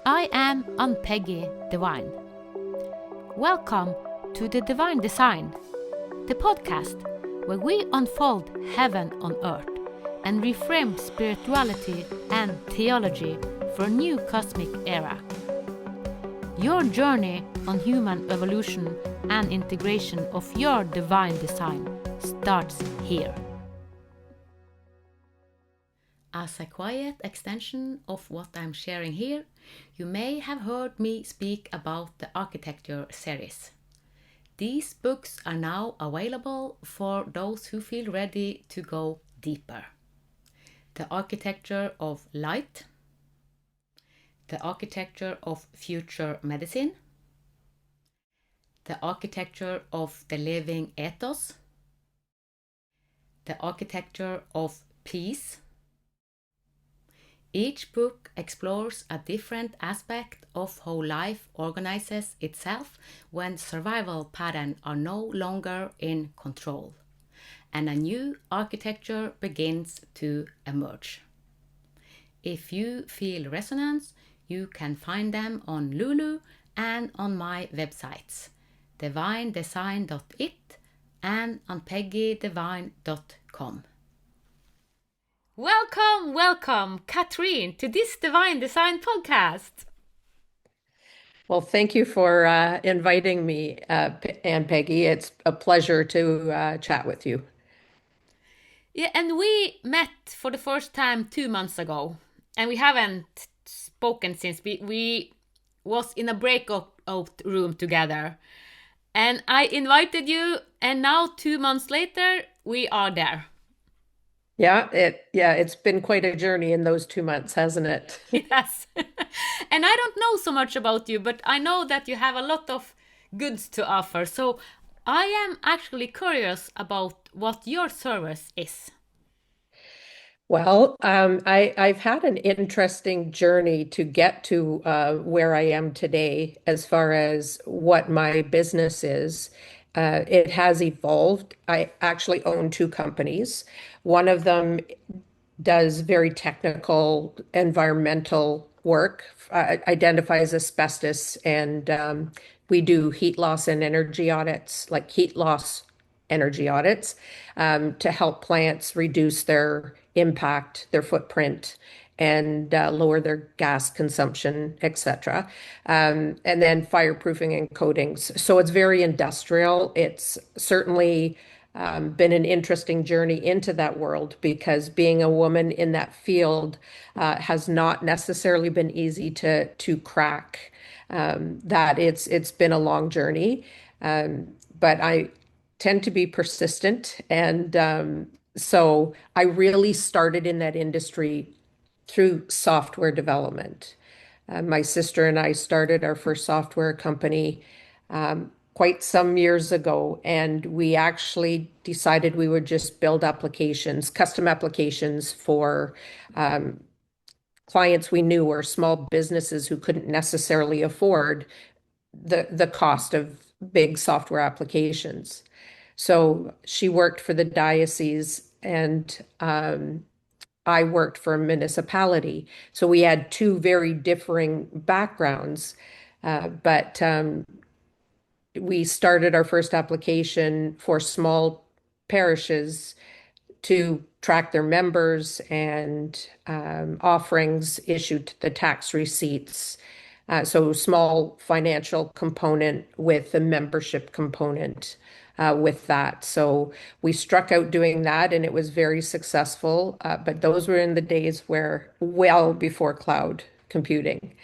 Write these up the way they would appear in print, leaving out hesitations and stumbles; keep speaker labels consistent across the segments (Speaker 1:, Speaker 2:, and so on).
Speaker 1: I am Ann-Peggy Divine. Welcome to the Divine Design, the podcast where we unfold heaven on earth and reframe spirituality and theology for a new cosmic era. Your journey on human evolution and integration of your divine design starts here. As a quiet extension of what I'm sharing here, you may have heard me speak about the architecture series. These books are now available for those who feel ready to go deeper. The architecture of light, the architecture of future medicine, the architecture of the living ethos, the architecture of peace. Each book explores a different aspect of how life organizes itself when survival patterns are no longer in control, and a new architecture begins to emerge. If you feel resonance, you can find them on Lulu and on my websites, divinedesign.it and anpeggyDivine.com. Welcome, Katherine, to this Divine Design podcast.
Speaker 2: Well, thank you for inviting me, Ann-Peggy. It's a pleasure to chat with you.
Speaker 1: Yeah, and we met for the first time 2 months ago, and we haven't spoken since we was in a breakout room together. And I invited you, and now 2 months later, we are there.
Speaker 2: It's been quite a journey in those 2 months, hasn't it?
Speaker 1: Yes. And I don't know so much about you, but I know that you have a lot of goods to offer. So I am actually curious about what your service is.
Speaker 2: Well, I've had an interesting journey to get to where I am today as far as what my business is. It has evolved. I actually own two companies. One of them does very technical environmental work, identifies asbestos, and we do heat loss and energy audits, like heat loss energy audits, to help plants reduce their impact, their footprint, and lower their gas consumption, etc. And then fireproofing and coatings. So it's very industrial. It's certainly been an interesting journey into that world because being a woman in that field has not necessarily been easy to crack. That it's been a long journey, but I tend to be persistent, and so I really started in that industry through software development. My sister and I started our first software company quite some years ago, and we actually decided we would just build applications, custom applications for clients we knew or small businesses who couldn't necessarily afford the cost of big software applications. So she worked for the diocese, and I worked for a municipality. So we had two very differing backgrounds, but we started our first application for small parishes to track their members and offerings issued to the tax receipts. So small financial component with a membership component with that. So we struck out doing that, and it was very successful. But those were in the days where, well before cloud computing.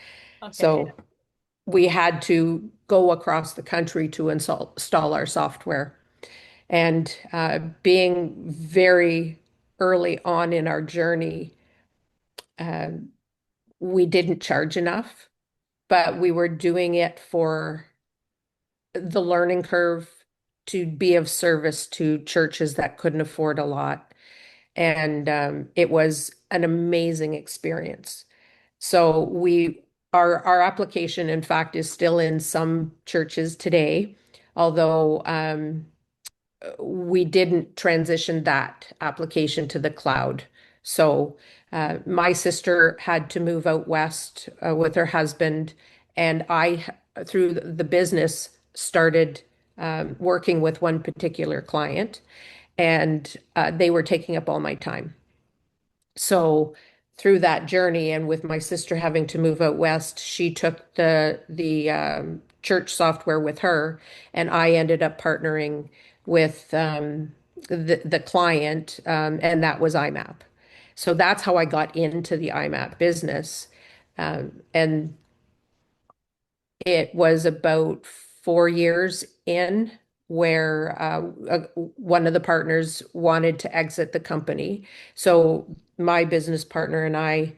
Speaker 1: Okay.
Speaker 2: So we had to go across the country to install our software. And being very early on in our journey, uh, we didn't charge enough, but we were doing it for the learning curve to be of service to churches that couldn't afford a lot. And it was an amazing experience. So our application, in fact, is still in some churches today, although we didn't transition that application to the cloud. So My sister had to move out west with her husband, and I, through the business, started working with one particular client, and they were taking up all my time. So through that journey, and with my sister having to move out west, she took the church software with her, and I ended up partnering with the client, and that was IMAP. So that's how I got into the IMAP business. And it was about 4 years in where one of the partners wanted to exit the company. So my business partner and I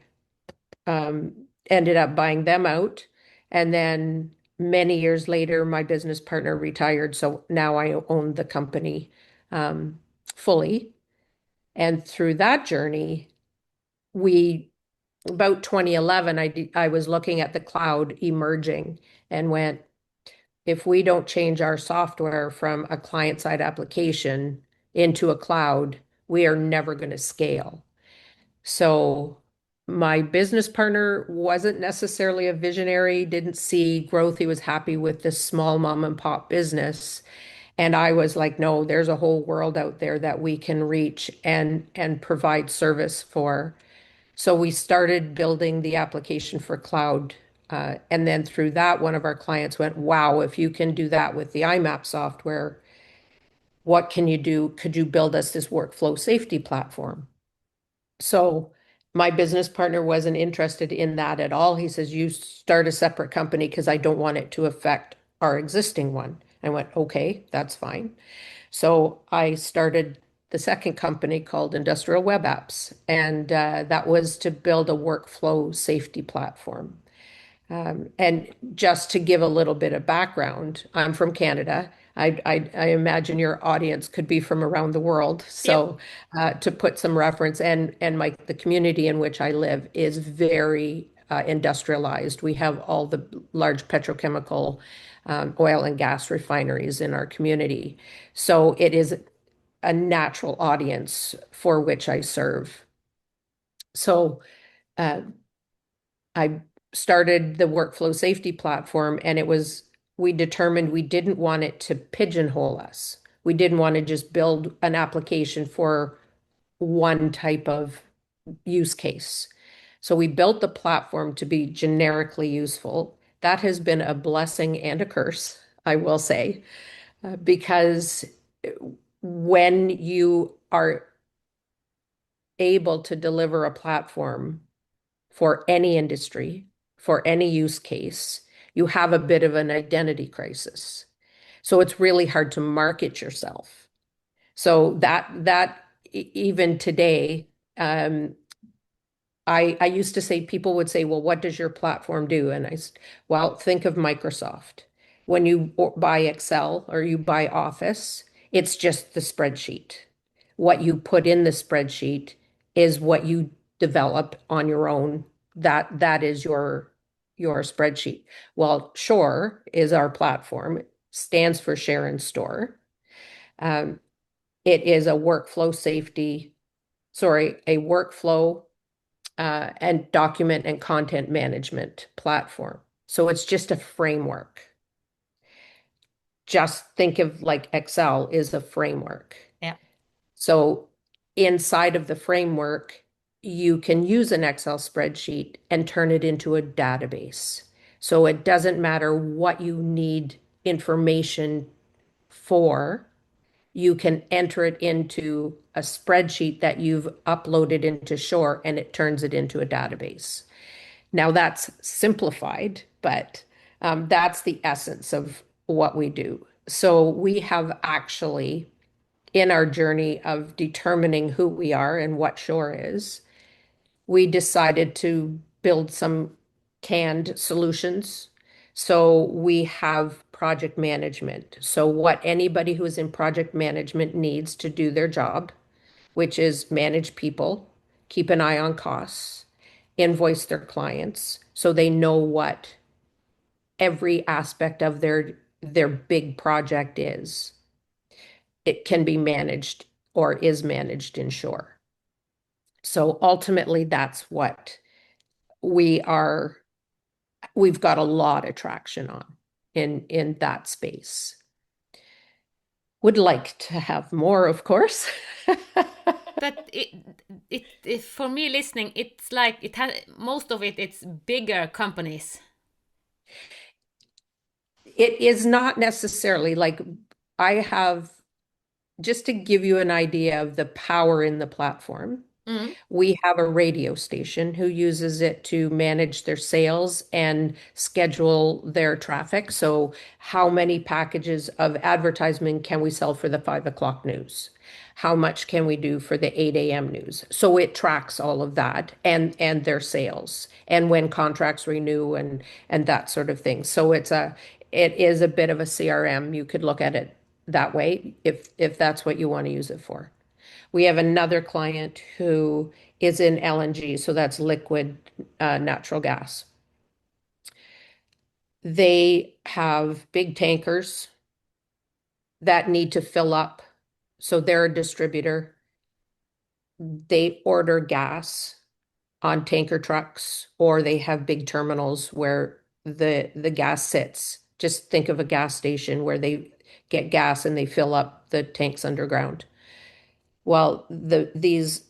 Speaker 2: ended up buying them out. And then many years later, my business partner retired. So now I own the company fully. And through that journey, we about 2011, I was looking at the cloud emerging and went, if we don't change our software from a client-side application into a cloud, we are never going to scale. So my business partner wasn't necessarily a visionary, didn't see growth. He was happy with this small mom and pop business. And I was like, no, there's a whole world out there that we can reach and provide service for. So we started building the application for cloud. And then through that, one of our clients went, wow, if you can do that with the IMAP software, what can you do? Could you build us this workflow safety platform? So my business partner wasn't interested in that at all. He says, you start a separate company because I don't want it to affect our existing one. I went, okay, that's fine. So I started the second company called Industrial Web Apps, and that was to build a workflow safety platform. And just to give a little bit of background, I'm from Canada. I imagine your audience could be from around the world.
Speaker 1: Yep.
Speaker 2: So to put some reference, and the community in which I live is very industrialized. We have all the large petrochemical, oil and gas refineries in our community. So it is a natural audience for which I serve. So uh, I started the workflow safety platform, and we determined we didn't want it to pigeonhole us. We didn't want to just build an application for one type of use case. So we built the platform to be generically useful. That has been a blessing and a curse, I will say, because when you are able to deliver a platform for any industry, for any use case, you have a bit of an identity crisis. So it's really hard to market yourself. So even today, um, I used to say, people would say, well, what does your platform do? And well, think of Microsoft. When you buy Excel or you buy Office, it's just the spreadsheet. What you put in the spreadsheet is what you develop on your own. That is your spreadsheet. Well, Shore is our platform, stands for Share and Store. Um, it is a workflow and document and content management platform. So it's just a framework. Just think of like Excel is a framework.
Speaker 1: Yeah.
Speaker 2: So inside of the framework, you can use an Excel spreadsheet and turn it into a database. So it doesn't matter what you need information for, you can enter it into a spreadsheet that you've uploaded into Shore, and it turns it into a database. Now that's simplified, but that's the essence of what we do. So we have actually, in our journey of determining who we are and what Shore is, we decided to build some canned solutions. So we have project management. So what anybody who is in project management needs to do their job, which is manage people, keep an eye on costs, invoice their clients so they know what every aspect of their big project is. It can be managed or is managed in Shore. So ultimately, that's what we are, we've got a lot of traction on in that space. Would like to have more, of course.
Speaker 1: But it for me listening, it's like it has most of it. It's bigger companies.
Speaker 2: It is not necessarily like I have, just to give you an idea of the power in the platform.
Speaker 1: Mm.
Speaker 2: We have a radio station who uses it to manage their sales and schedule their traffic. So, how many packages of advertisement can we sell for the 5 o'clock news? How much can we do for the 8 a.m. news? So it tracks all of that and their sales and when contracts renew and that sort of thing. So it is a bit of a CRM. You could look at it that way if that's what you want to use it for. We have another client who is in LNG, so that's liquid natural gas. They have big tankers that need to fill up. So they're a distributor. They order gas on tanker trucks, or they have big terminals where the gas sits. Just think of a gas station where they get gas and they fill up the tanks underground. Well, these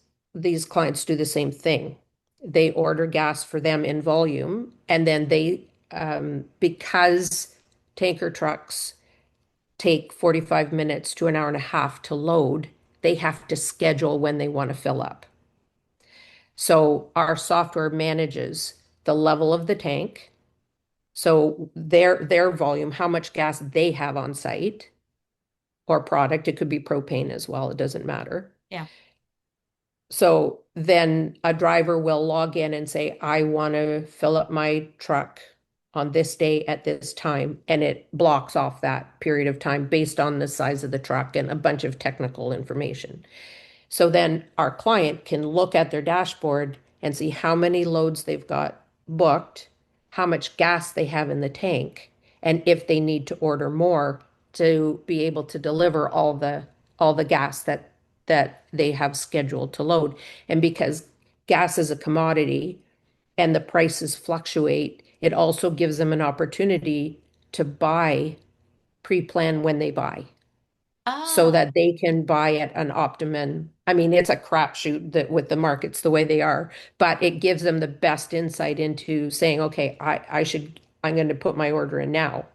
Speaker 2: clients do the same thing. They order gas for them in volume, and then because tanker trucks take 45 minutes to an hour and a half to load, they have to schedule when they want to fill up. So our software manages the level of the tank, so their volume, how much gas they have on site or product. It could be propane as well, it doesn't matter.
Speaker 1: Yeah.
Speaker 2: So then a driver will log in and say, I want to fill up my truck on this day at this time. And it blocks off that period of time based on the size of the truck and a bunch of technical information. So then our client can look at their dashboard and see how many loads they've got booked, how much gas they have in the tank, and if they need to order more to be able to deliver all the gas that they have scheduled to load. And because gas is a commodity and the prices fluctuate, it also gives them an opportunity to buy, pre-plan when they buy so
Speaker 1: Ah.
Speaker 2: that they can buy at an optimum. I mean, it's a crapshoot that with the markets the way they are, but it gives them the best insight into saying, okay, I'm going to put my order in now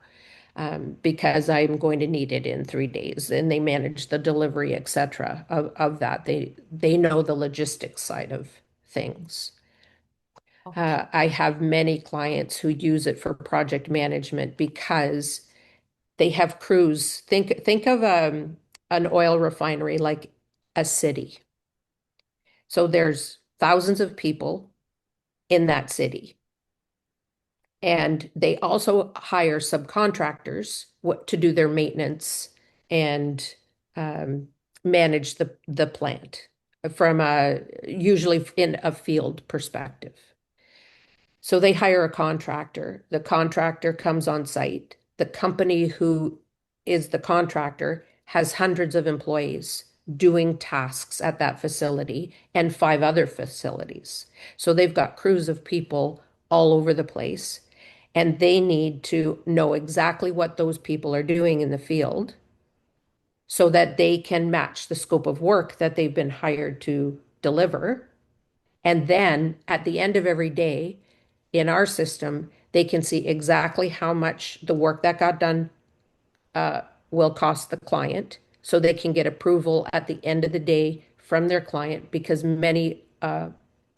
Speaker 2: because I'm going to need it in 3 days. And they manage the delivery, etc. of that. They know the logistics side of things.
Speaker 1: Okay.
Speaker 2: I have many clients who use it for project management because they have crews. Think of an oil refinery like a city. So there's thousands of people in that city. And they also hire subcontractors to do their maintenance and um, manage the plant from usually in a field perspective. So they hire a contractor. The contractor comes on site. The company who is the contractor has hundreds of employees doing tasks at that facility and 5 other facilities. So they've got crews of people all over the place, and they need to know exactly what those people are doing in the field so that they can match the scope of work that they've been hired to deliver. And then at the end of every day, in our system, they can see exactly how much the work that got done will cost the client. So they can get approval at the end of the day from their client because many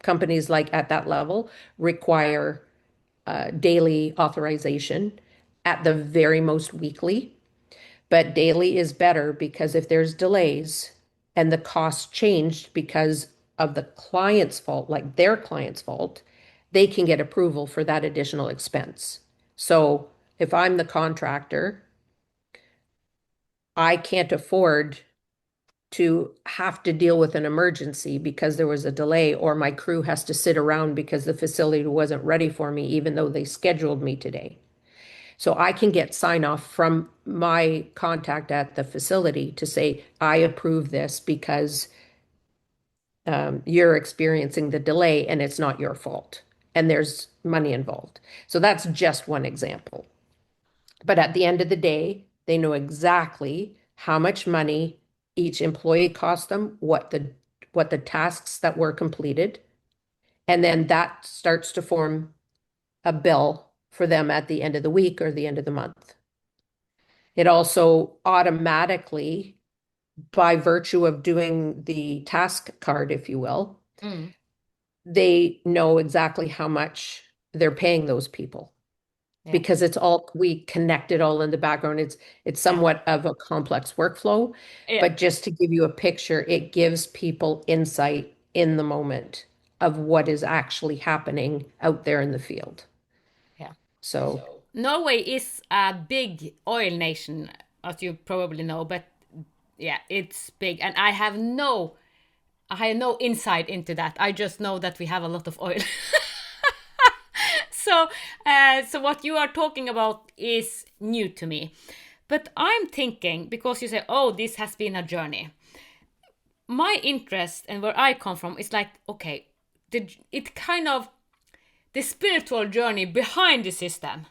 Speaker 2: companies like at that level require daily authorization, at the very most weekly. But daily is better because if there's delays and the cost changed because of the client's fault, like their client's fault, they can get approval for that additional expense. So if I'm the contractor, I can't afford to have to deal with an emergency because there was a delay, or my crew has to sit around because the facility wasn't ready for me, even though they scheduled me today. So I can get sign off from my contact at the facility to say, I approve this because you're experiencing the delay and it's not your fault. And there's money involved. So that's just one example. But at the end of the day, they know exactly how much money each employee cost them, what the tasks that were completed, and then that starts to form a bill for them at the end of the week or the end of the month. It also automatically, by virtue of doing the task card, if you will,
Speaker 1: Mm.
Speaker 2: they know exactly how much they're paying those people
Speaker 1: Yeah.
Speaker 2: because it's all we connect it all in the background. It's
Speaker 1: Yeah.
Speaker 2: somewhat of a complex workflow,
Speaker 1: Yeah.
Speaker 2: but just to give you a picture, it gives people insight in the moment of what is actually happening out there in the field.
Speaker 1: Yeah.
Speaker 2: So,
Speaker 1: Norway is a big oil nation, as you probably know, but yeah, it's big, and I have no insight into that. I just know that we have a lot of oil. So, so what you are talking about is new to me. But I'm thinking, because you say, oh, this has been a journey. My interest and where I come from is like, okay, it kind of the spiritual journey behind the system.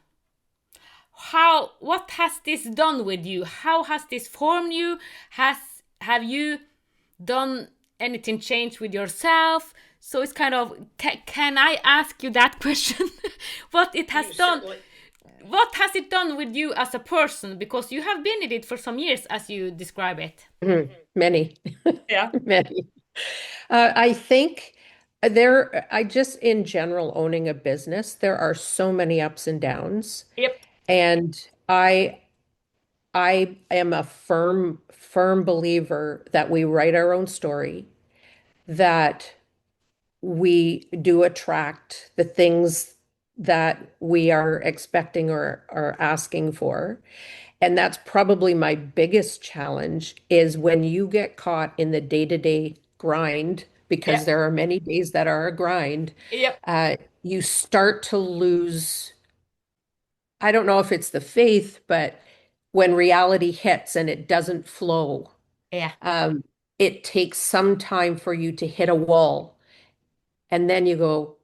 Speaker 1: What has this done with you? How has this formed you? Have you done anything change with yourself? So it's kind of, can I ask you that question? What it has done? What has it done with you as a person? Because you have been in it for some years, as you describe it.
Speaker 2: many,
Speaker 1: Yeah.
Speaker 2: many. I think I just in general owning a business, there are so many ups and downs.
Speaker 1: Yep.
Speaker 2: And I am a firm believer that we write our own story, that we do attract the things that we are expecting or asking for. And that's probably my biggest challenge is when you get caught in the day-to-day grind, because
Speaker 1: Yep.
Speaker 2: there are many days that are a grind,
Speaker 1: Yep.
Speaker 2: you start to lose, I don't know if it's the faith, but when reality hits and it doesn't flow,
Speaker 1: Yeah.
Speaker 2: um, it takes some time for you to hit a wall. And then you go,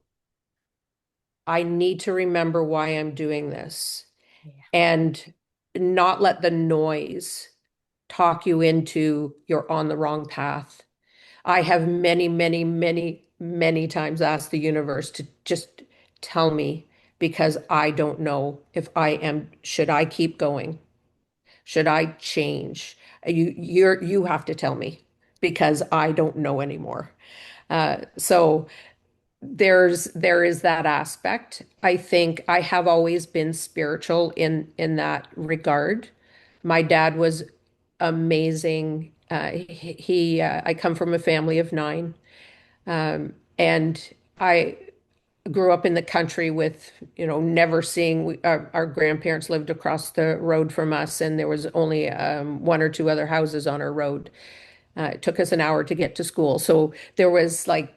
Speaker 2: I need to remember why I'm doing this
Speaker 1: Yeah.
Speaker 2: and not let the noise talk you into you're on the wrong path. I have many, many, many, many times asked the universe to just tell me because I don't know if should I keep going? Should I change? You have to tell me because I don't know anymore. So there is that aspect. I think I have always been spiritual in that regard. My dad was amazing. I come from a family of nine, and I grew up in the country with, never seeing, our grandparents lived across the road from us, and there was only one or two other houses on our road. It took us an hour to get to school. So there was like,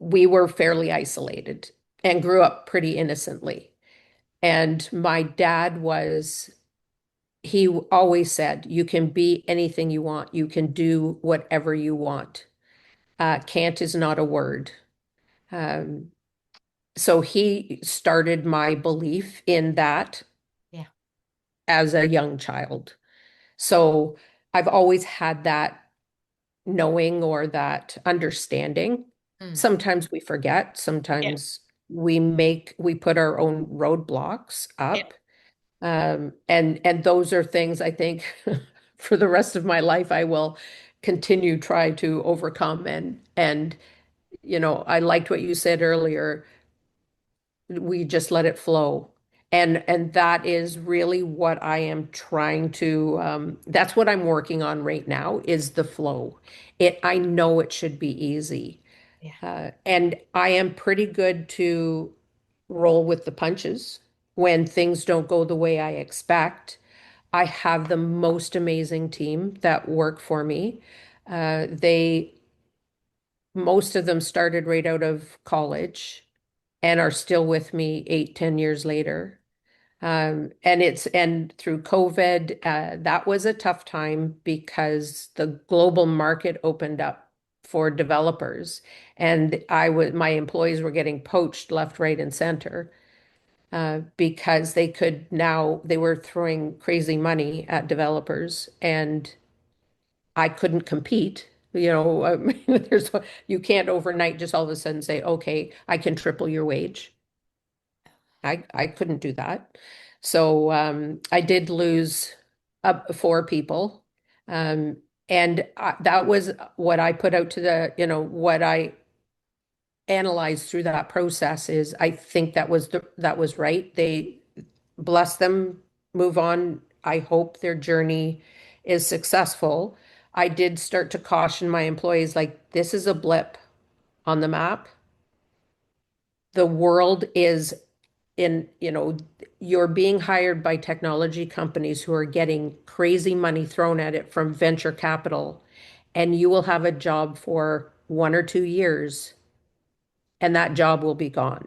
Speaker 2: we were fairly isolated and grew up pretty innocently. And my dad he always said, you can be anything you want. You can do whatever you want. Can't is not a word. Um, so he started my belief in that
Speaker 1: Yeah.
Speaker 2: as a young child. So I've always had that knowing or that understanding.
Speaker 1: Mm.
Speaker 2: Sometimes we forget,
Speaker 1: Yeah.
Speaker 2: sometimes we put our own roadblocks
Speaker 1: Yeah.
Speaker 2: up. And those are things I think for the rest of my life I will continue try to overcome and I liked what you said earlier. We just let it flow. And that is really what I am trying to that's what I'm working on right now is the flow. I know it should be easy.
Speaker 1: Yeah.
Speaker 2: And I am pretty good to roll with the punches when things don't go the way I expect. I have the most amazing team that work for me. They Most of them started right out of college and are still with me 8, 10 years later. And through COVID, that was a tough time because the global market opened up for developers, and my employees were getting poached left, right, and center because they were throwing crazy money at developers, and I couldn't compete. I mean, you can't overnight just all of a sudden say, okay, I can triple your wage. I couldn't do that. So I did lose four people. Um, and that was what I put out to what I analyzed through that process is I think that was right. They bless them, move on. I hope their journey is successful. I did start to caution my employees, like, this is a blip on the map. The world is you're being hired by technology companies who are getting crazy money thrown at it from venture capital, and you will have a job for 1 or 2 years, and that job will be gone.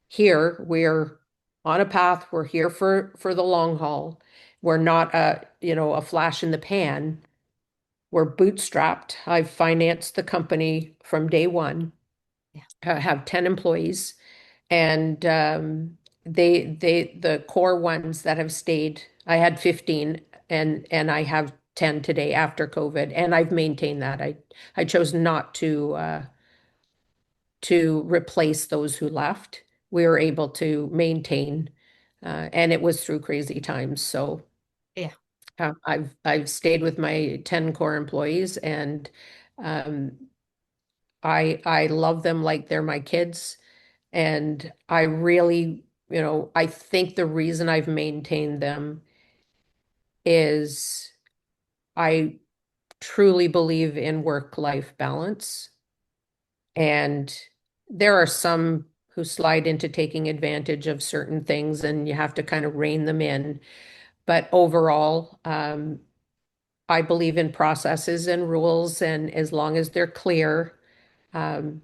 Speaker 2: Here, we're on a path. We're here for the long haul. We're not a flash in the pan. We're bootstrapped. I've financed the company from day one.
Speaker 1: Yeah.
Speaker 2: I have 10 employees, and the core ones that have stayed, I had 15, and I have 10 today after COVID, and I've maintained that. I chose not to replace those who left. We were able to maintain, and it was through crazy times. So
Speaker 1: Yeah.
Speaker 2: I've stayed with my 10 core employees, and um, I love them like they're my kids. And I really, I think the reason I've maintained them is I truly believe in work-life balance. And there are some who slide into taking advantage of certain things, and you have to kind of rein them in. But overall, I believe in processes and rules, and as long as they're clear, um,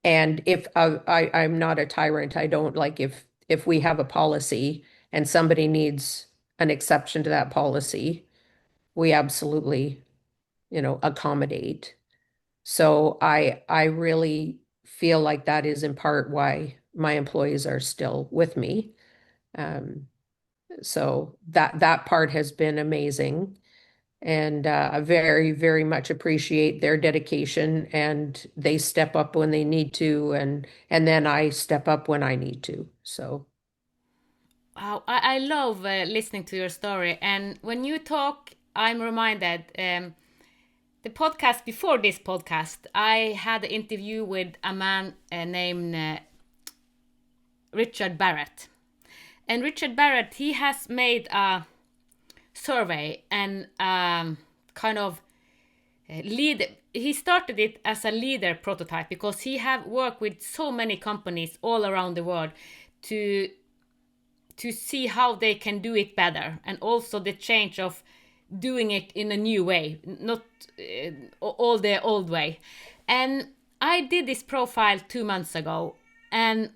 Speaker 2: and if I'm not a tyrant, I don't like if we have a policy and somebody needs an exception to that policy, we absolutely, accommodate. So I really feel like that is in part why my employees are still with me. Um, so that part has been amazing. And I very, very much appreciate their dedication, and they step up when they need to, and then I step up when I need to. So
Speaker 1: Wow, I love listening to your story. And when you talk, I'm reminded the podcast before this podcast, I had an interview with a man named Richard Barrett. And Richard Barrett, he has made a survey and kind of lead. He started it as a leader prototype because he have worked with so many companies all around the world to see how they can do it better, and also the change of doing it in a new way, not all the old way. And I did this profile 2 months ago, and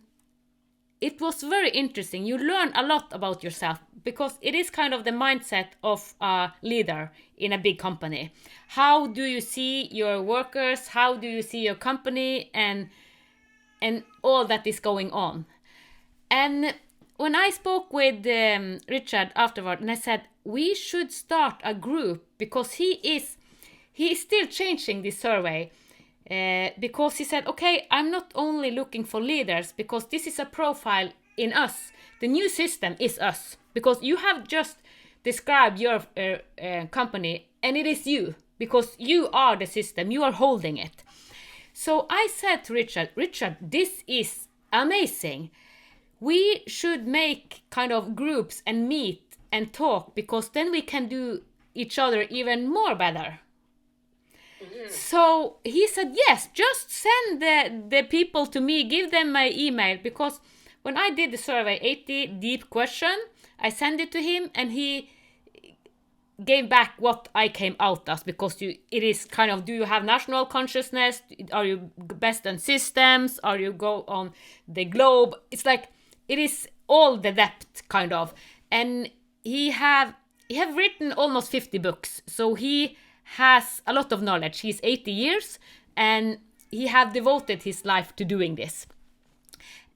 Speaker 1: it was very interesting. You learn a lot about yourself because it is kind of the mindset of a leader in a big company. How do you see your workers? How do you see your company, and all that is going on? And when I spoke with Richard afterward, and I said we should start a group because he is still changing this survey. Because he said, okay, I'm not only looking for leaders because this is a profile in us. The new system is us because you have just described your company, and it is you because you are the system, you are holding it. So I said to Richard, this is amazing. We should make kind of groups and meet and talk because then we can do each other even more better. So he said, yes, just send the people to me, give them my email, because when I did the survey, 80 deep question, I sent it to him, and he gave back what I came out as, because it is kind of, do you have national consciousness? Are you best on systems? Are you go on the globe? It's like, it is all the depth kind of. And he have written almost 50 books. So he has a lot of knowledge. He's 80 years and he have devoted his life to doing this.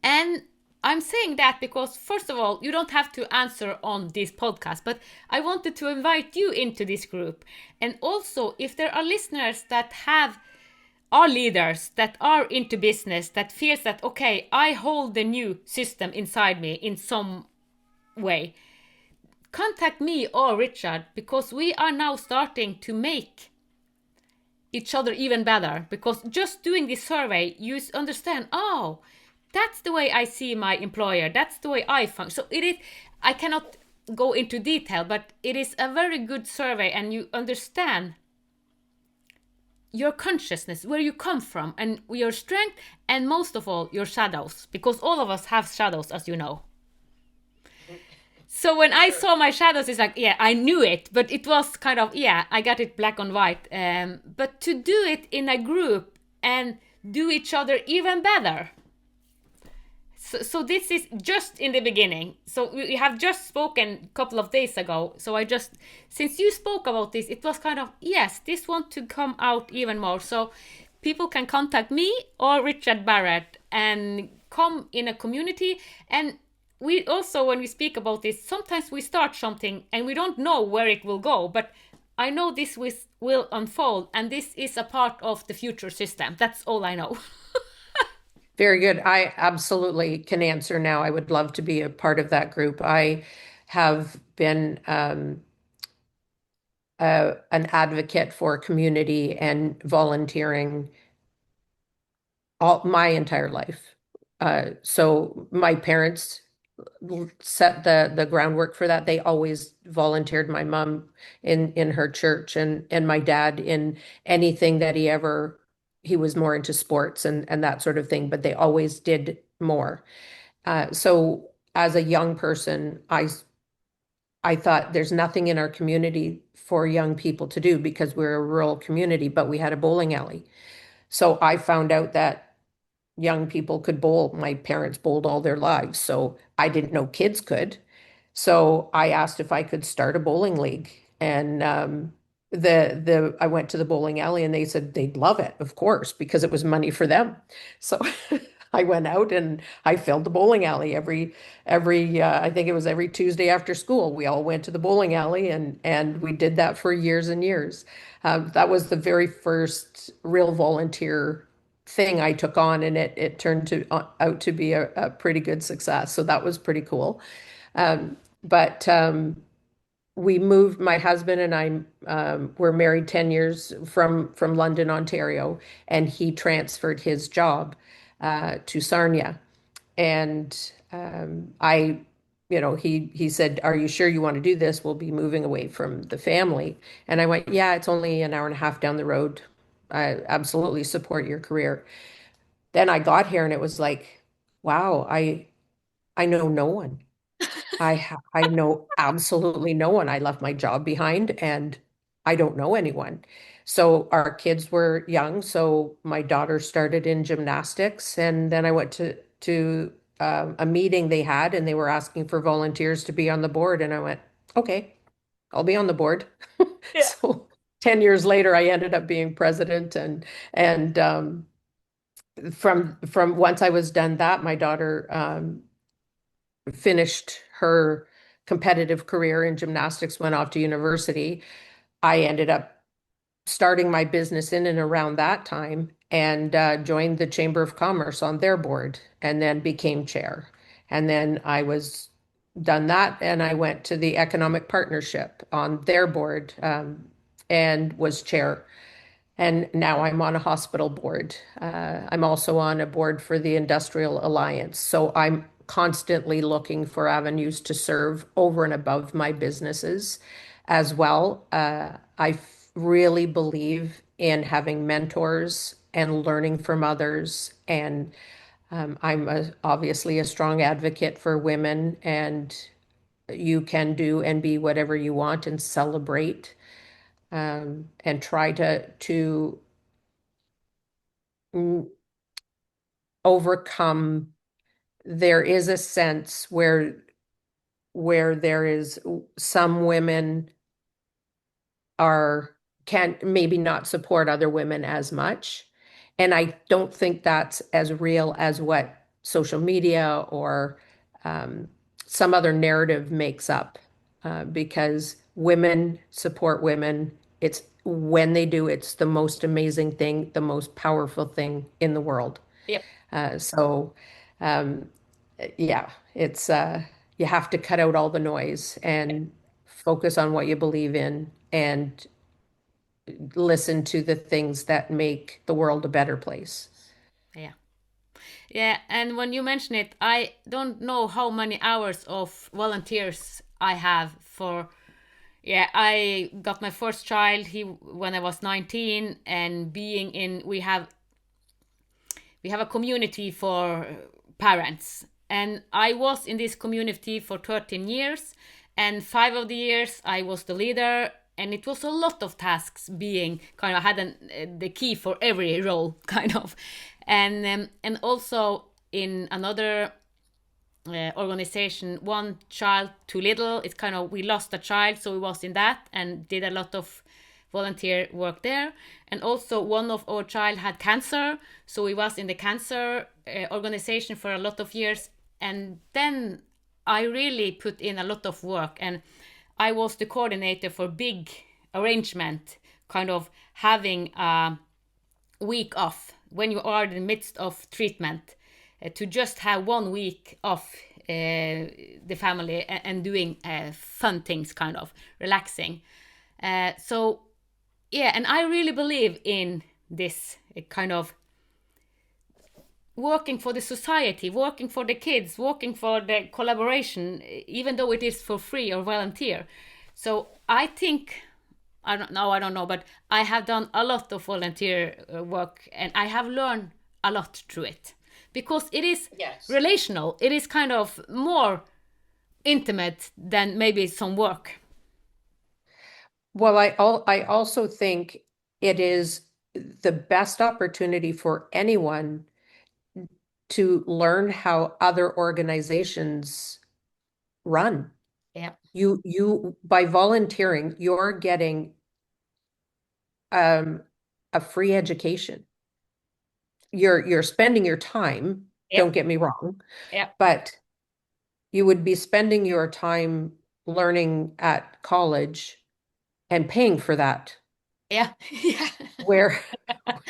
Speaker 1: And I'm saying that because, first of all, you don't have to answer on this podcast, but I wanted to invite you into this group. And also, if there are listeners that are leaders that are into business, that feels that, okay, I hold the new system inside me in some way, contact me or Richard, because we are now starting to make each other even better. Because just doing this survey, you understand, oh, that's the way I see my employer, that's the way I function. So it is, I cannot go into detail, but it is a very good survey, and you understand your consciousness, where you come from, and your strength, and most of all, your shadows, because all of us have shadows, as you know. So when I saw my shadows, it's like, yeah, I knew it, but it was kind of, yeah, I got it black and white. But to do it in a group and do each other even better. So this is just in the beginning. So we have just spoken a couple of days ago. So since you spoke about this, it was kind of, yes, this want to come out even more. So people can contact me or Richard Barrett and come in a community. And we also, when we speak about this, sometimes we start something and we don't know where it will go, but I know this will unfold, and this is a part of the future system. That's all I know.
Speaker 2: Very good. I absolutely can answer now. I would love to be a part of that group. I have been an advocate for community and volunteering all my entire life. So my parents set the groundwork for that. They always volunteered. My mom in her church, and my dad in anything that he was more into sports and that sort of thing, but they always did more. So as a young person, I thought there's nothing in our community for young people to do because we're a rural community, but we had a bowling alley. So I found out that young people could bowl. My parents bowled all their lives, so I didn't know kids could. So I asked if I could start a bowling league, and the I went to the bowling alley, and they said they'd love it, of course, because it was money for them. So I went out and I filled the bowling alley every I think it was every Tuesday after school. We all went to the bowling alley, and we did that for years and years. That was the very first real volunteer thing I took on, and it turned out to be a pretty good success. So that was pretty cool. But we moved. My husband and I were married 10 years from London, Ontario, and he transferred his job to Sarnia. And he said, "Are you sure you want to do this? We'll be moving away from the family." And I went, "Yeah, it's only an hour and a half down the road. I absolutely support your career." Then I got here and it was like, wow, I know no one. I know absolutely no one. I left my job behind and I don't know anyone. So our kids were young, so my daughter started in gymnastics, and then I went to a meeting they had, and they were asking for volunteers to be on the board, and I went, okay, I'll be on the board.
Speaker 1: Yeah.
Speaker 2: So 10 years later, I ended up being president, and from once I was done that, my daughter finished her competitive career in gymnastics, went off to university. I ended up starting my business in and around that time, and joined the Chamber of Commerce on their board, and then became chair. And then I was done that, and I went to the Economic Partnership on their board, and was chair. And now I'm on a hospital board. I'm also on a board for the Industrial Alliance. So I'm constantly looking for avenues to serve over and above my businesses as well. I really believe in having mentors and learning from others. And obviously a strong advocate for women, and you can do and be whatever you want and celebrate, and try to mm, overcome. There is a sense where there is some women are can maybe not support other women as much. And I don't think that's as real as what social media or um, some other narrative makes up, because women support women. It's when they do, it's the most amazing thing, the most powerful thing in the world.
Speaker 1: Yep.
Speaker 2: So, um, yeah, it's you have to cut out all the noise and focus on what you believe in and listen to the things that make the world a better place.
Speaker 1: Yeah. Yeah, and when you mention it, I don't know how many hours of volunteers I have for. Yeah, I got my first child when I was 19, and being in we have a community for parents, and I was in this community for 13 years, and 5 of the years I was the leader, and it was a lot of tasks being kind of, I had the key for every role kind of, and also in another organization, One Child Too Little. It's kind of, we lost a child, so we was in that and did a lot of volunteer work there. And also one of our child had cancer, so we was in the cancer organization for a lot of years. And then I really put in a lot of work, and I was the coordinator for big arrangement, kind of having a week off when you are in the midst of treatment, to just have 1 week off the family, and doing fun things, kind of relaxing. So yeah, and I really believe in this kind of working for the society, working for the kids, working for the collaboration, even though it is for free or volunteer. So I think, I don't know, but I have done a lot of volunteer work, and I have learned a lot through it, because it is
Speaker 2: Yes.
Speaker 1: relational. It is kind of more intimate than maybe some work.
Speaker 2: Well, I also think it is the best opportunity for anyone to learn how other organizations run.
Speaker 1: Yeah,
Speaker 2: You by volunteering, you're getting um, a free education. You're spending your time,
Speaker 1: yeah,
Speaker 2: don't get me wrong,
Speaker 1: yeah,
Speaker 2: but you would be spending your time learning at college and paying for that.
Speaker 1: yeah, yeah,
Speaker 2: Where,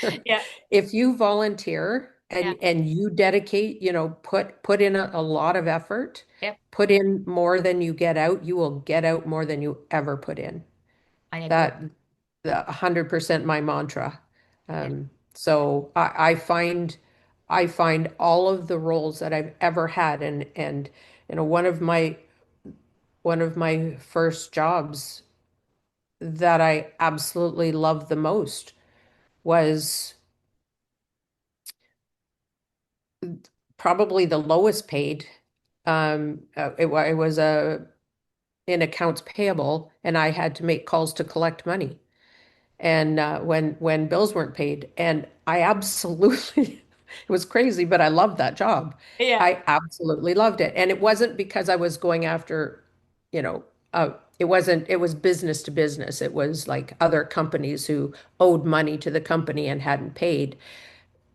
Speaker 2: where
Speaker 1: yeah,
Speaker 2: if you volunteer
Speaker 1: yeah,
Speaker 2: and you dedicate, put in a lot of effort,
Speaker 1: yeah.
Speaker 2: put in more than you get out, you will get out more than you ever put in.
Speaker 1: I agree.
Speaker 2: That the 100% my mantra.
Speaker 1: Yeah,
Speaker 2: So I find all of the roles that I've ever had, and one of my first jobs that I absolutely loved the most was probably the lowest paid. It was in accounts payable, and I had to make calls to collect money. And when bills weren't paid, and I absolutely it was crazy, but I loved that job.
Speaker 1: yeah,
Speaker 2: I absolutely loved it, and it wasn't because I was going after, you know, it wasn't. It was business to business. It was like other companies who owed money to the company and hadn't paid.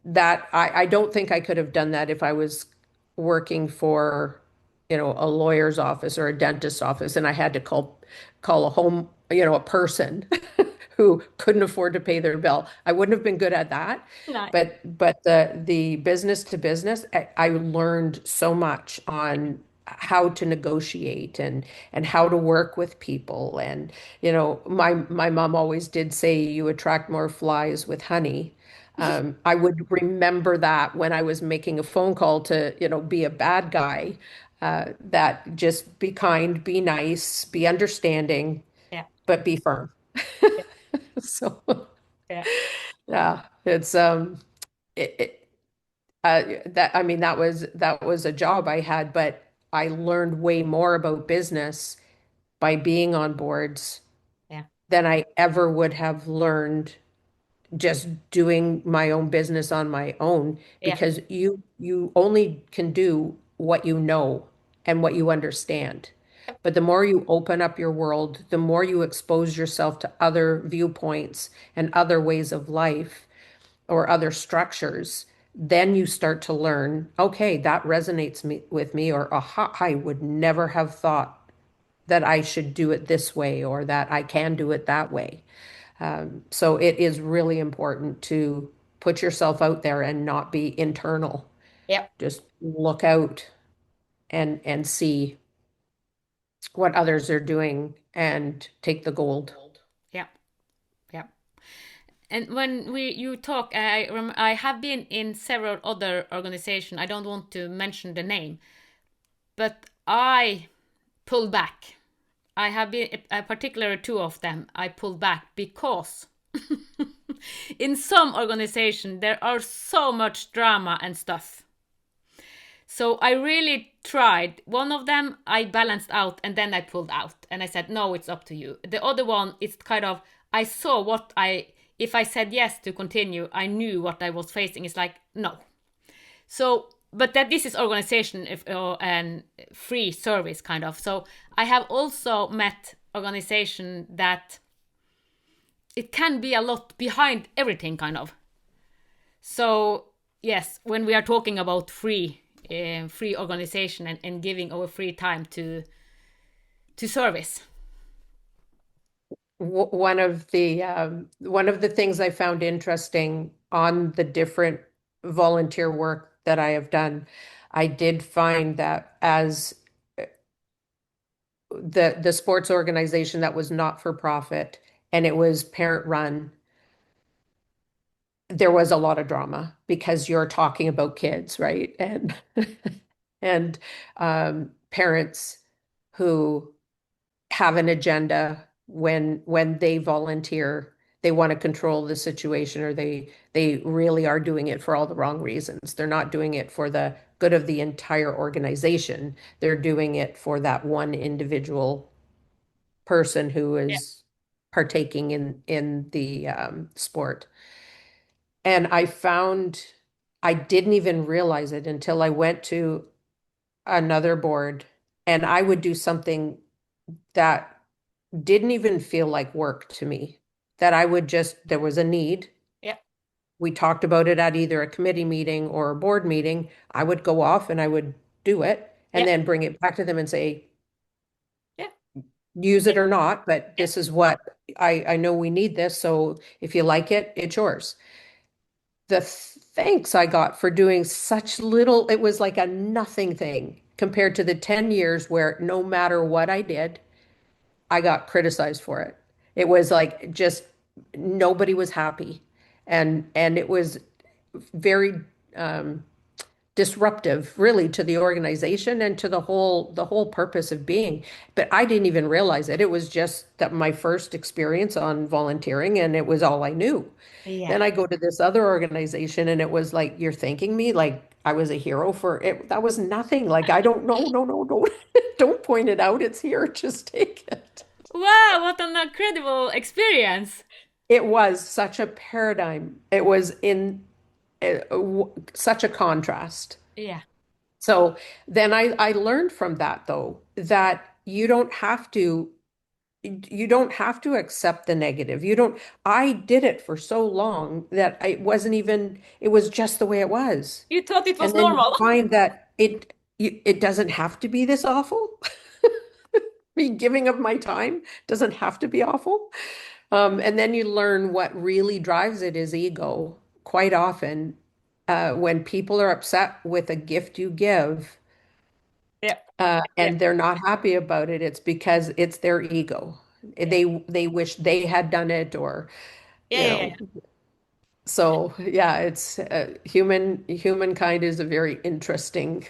Speaker 2: That I don't think I could have done that if I was working for, a lawyer's office or a dentist's office, and I had to call a home, a person who couldn't afford to pay their bill. I wouldn't have been good at that.
Speaker 1: no,
Speaker 2: But the business to business, I learned so much on how to negotiate and how to work with people. And my mom always did say you attract more flies with honey. I would remember that when I was making a phone call to, be a bad guy, that just be kind, be nice, be understanding,
Speaker 1: yeah,
Speaker 2: but be firm.
Speaker 1: yeah,
Speaker 2: So,
Speaker 1: yeah,
Speaker 2: yeah, it's it, it that I mean that was a job I had, but I learned way more about business by being on boards
Speaker 1: yeah,
Speaker 2: than I ever would have learned just doing my own business on my own,
Speaker 1: yeah,
Speaker 2: because you only can do what you know and what you understand. But the more you open up your world, the more you expose yourself to other viewpoints and other ways of life or other structures, then you start to learn, okay, that resonates with me, or aha, I would never have thought that I should do it this way or that I can do it that way. So it is really important to put yourself out there and not be internal.
Speaker 1: Yep.
Speaker 2: Just look out and see what others are doing and take the gold.
Speaker 1: Yep. Yep. And when we you talk, I have been in several other organizations. I don't want to mention the name, but I pull back. I have been, particularly two of them, I pulled back because in some organization there are so much drama and stuff. So I really tried. One of them I balanced out and then I pulled out and I said, no, it's up to you. The other one, it's kind of, I saw if I said yes to continue, I knew what I was facing. It's like, no. So, but that this is organization and free service kind of. So I have also met organization that it can be a lot behind everything kind of. So yes, when we are talking about free organization and giving our free time to service.
Speaker 2: One of the things I found interesting on the different volunteer work that I have done, I did find that as the sports organization that was not for profit and it was parent run, there was a lot of drama because you're talking about kids, right? And and parents who have an agenda when they volunteer, they want to control the situation, or they really are doing it for all the wrong reasons. They're not doing it for the good of the entire organization. They're doing it for that one individual person who
Speaker 1: Yeah.
Speaker 2: is partaking in the sport. And I found I didn't even realize it until I went to another board and I would do something that didn't even feel like work to me. That I would just, there was a need.
Speaker 1: Yeah.
Speaker 2: We talked about it at either a committee meeting or a board meeting. I would go off and I would do it and
Speaker 1: Yeah.
Speaker 2: then bring it back to them and say,
Speaker 1: Yeah.
Speaker 2: use it or not, but
Speaker 1: Yeah.
Speaker 2: this is what I know we need this. So if you like it, it's yours. The thanks I got for doing such little, it was like a nothing thing compared to the 10 years where no matter what I did, I got criticized for it. It was like just nobody was happy. And it was very disruptive really to the organization and to the whole purpose of being. But I didn't even realize it. It was just that my first experience on volunteering and it was all I knew.
Speaker 1: Yeah.
Speaker 2: Then I go to this other organization and it was like, you're thanking me like I was a hero for it. That was nothing. Like, I don't know, no, no, don't, don't point it out. It's here. Just take it.
Speaker 1: Wow, what an incredible experience.
Speaker 2: It was such a paradigm. It was in such a contrast.
Speaker 1: Yeah.
Speaker 2: So then I learned from that though, that you don't have to accept the negative. You don't, I did it for so long that it was just the way it was.
Speaker 1: You thought it was
Speaker 2: And then you
Speaker 1: normal.
Speaker 2: find that it doesn't have to be this awful. Me giving of my time doesn't have to be awful. And then you learn what really drives it is ego. Quite often, when people are upset with a gift you give,
Speaker 1: Yeah. Yeah.
Speaker 2: and they're not happy about it, it's because it's their ego.
Speaker 1: Yeah.
Speaker 2: They wish they had done it, or
Speaker 1: Yeah.
Speaker 2: you
Speaker 1: Yeah. Yeah.
Speaker 2: know. So yeah, it's humankind is a very interesting.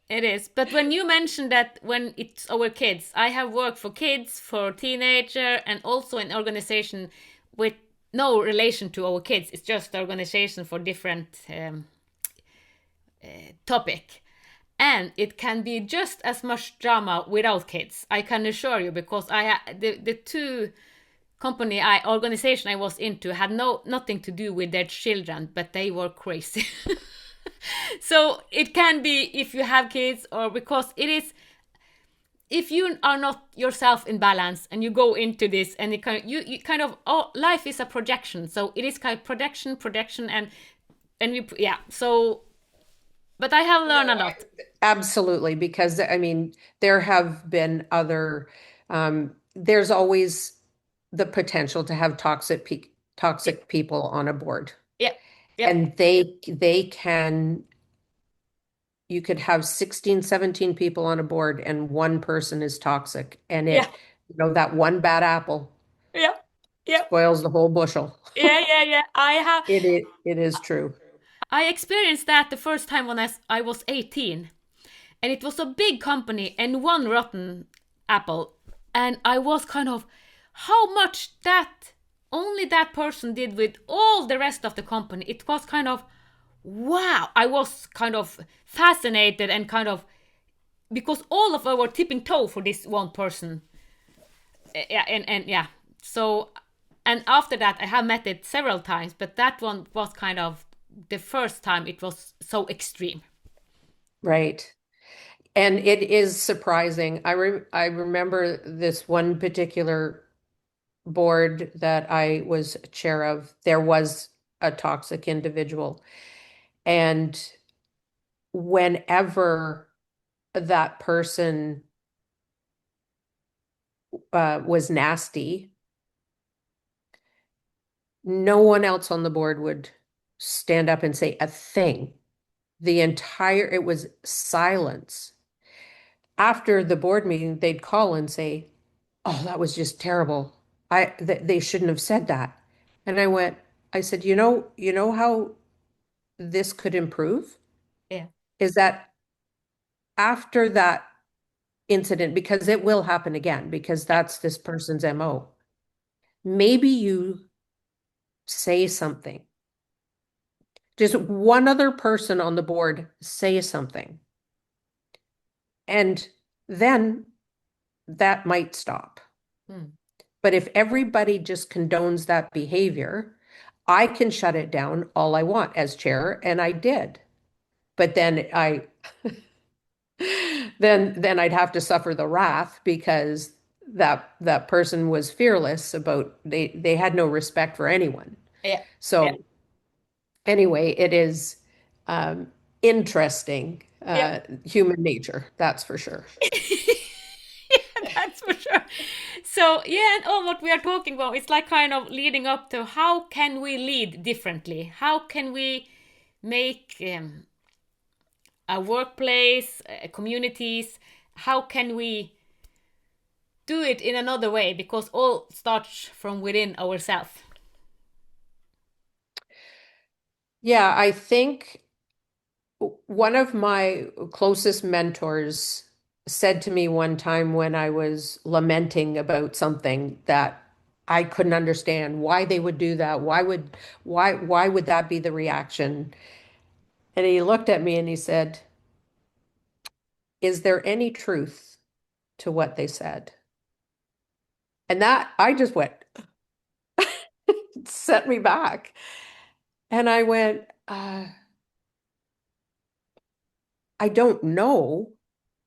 Speaker 1: It is. But when you mentioned that when it's our kids, I have worked for kids, for teenager, and also in organization with no relation to our kids. It's just organization for different topic. And it can be just as much drama without kids. I can assure you, because the two organization I was into had nothing to do with their children, but they were crazy. So it can be if you have kids, or because it is if you are not yourself in balance and you go into this and it kind of, you kind of, oh, life is a projection, so it is kind of projection, and we, yeah, so, but I have learned a
Speaker 2: No,
Speaker 1: lot.
Speaker 2: absolutely, because I mean, there have been other, there's always the potential to have
Speaker 1: Yeah,
Speaker 2: toxic people on a board.
Speaker 1: yeah, yeah,
Speaker 2: And they can, you could have 16, 17 people on a board and one person is toxic. And
Speaker 1: yeah,
Speaker 2: that one bad apple
Speaker 1: yeah, yeah,
Speaker 2: spoils the whole bushel.
Speaker 1: yeah.
Speaker 2: It is true.
Speaker 1: I experienced that the first time when I was 18, and it was a big company and one rotten apple, and I was kind of, how much that only that person did with all the rest of the company. It was kind of, wow, I was kind of fascinated and kind of, because all of us were tipping toe for this one person. Yeah, and yeah, so, and after that I have met it several times, but that one was kind of the first time it was so extreme.
Speaker 2: Right. And it is surprising. I remember this one particular board that I was chair of. There was a toxic individual. And whenever that person was nasty, no one else on the board would stand up and say a thing. It was silence. After the board meeting, they'd call and say, "Oh, that was just terrible. They shouldn't have said that." And I said, you know how this could improve
Speaker 1: Yeah,
Speaker 2: is that after that incident, because it will happen again, because
Speaker 1: yeah,
Speaker 2: that's this person's MO, maybe you say something. Just one other person on the board say something. And then that might stop.
Speaker 1: mm,
Speaker 2: But if everybody just condones that behavior, I can shut it down all I want as chair, and I did. But then I'd have to suffer the wrath because that person was fearless about they had no respect for anyone.
Speaker 1: yeah, yeah,
Speaker 2: So anyway, it is um, interesting
Speaker 1: yeah.
Speaker 2: human nature, that's for sure.
Speaker 1: Yeah, that's for sure. So yeah, and all what we are talking about, it's like kind of leading up to how can we lead differently? How can we make a workplace, communities? How can we do it in another way? Because all starts from within ourselves.
Speaker 2: Yeah, I think one of my closest mentors said to me one time when I was lamenting about something that I couldn't understand why they would do that. Why would that be the reaction? And he looked at me and he said, "Is there any truth to what they said?" And that I just went, set me back. And I went, I don't know,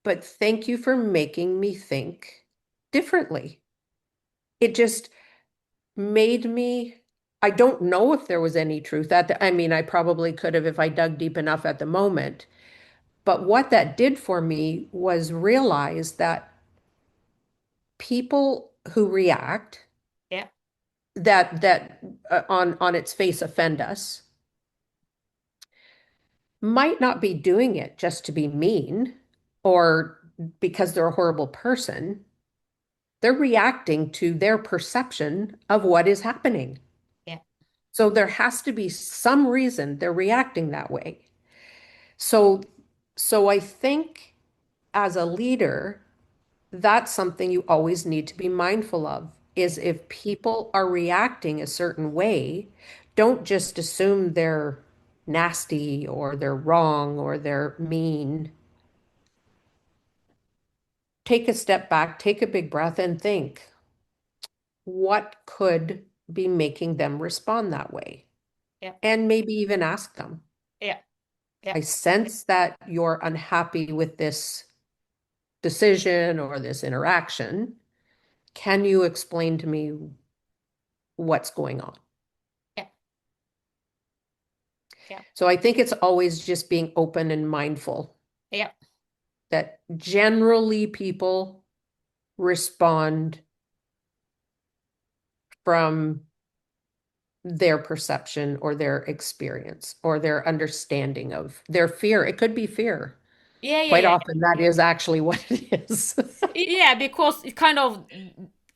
Speaker 2: but thank you for making me think differently. It just made me, I don't know if there was any truth. I mean, I probably could have if I dug deep enough at the moment. But what that did for me was realize that people who react
Speaker 1: Yeah,
Speaker 2: that on its face offend us might not be doing it just to be mean or because they're a horrible person. They're reacting to their perception of what is happening.
Speaker 1: yeah,
Speaker 2: So there has to be some reason they're reacting that way. So so I think as a leader, that's something you always need to be mindful of is if people are reacting a certain way, don't just assume they're nasty or they're wrong or they're mean. Take a step back, take a big breath and think, what could be making them respond that way?
Speaker 1: yeah,
Speaker 2: And maybe even ask them,
Speaker 1: yeah, yeah,
Speaker 2: I sense that you're unhappy with this decision or this interaction. Can you explain to me what's going on?
Speaker 1: Yeah. Yeah.
Speaker 2: So I think it's always just being open and mindful
Speaker 1: Yeah.
Speaker 2: that generally people respond from their perception or their experience or their understanding of their fear. It could be fear.
Speaker 1: Yeah. Yeah.
Speaker 2: Quite
Speaker 1: Yeah.
Speaker 2: often, that is actually what it is.
Speaker 1: Yeah, because it kind of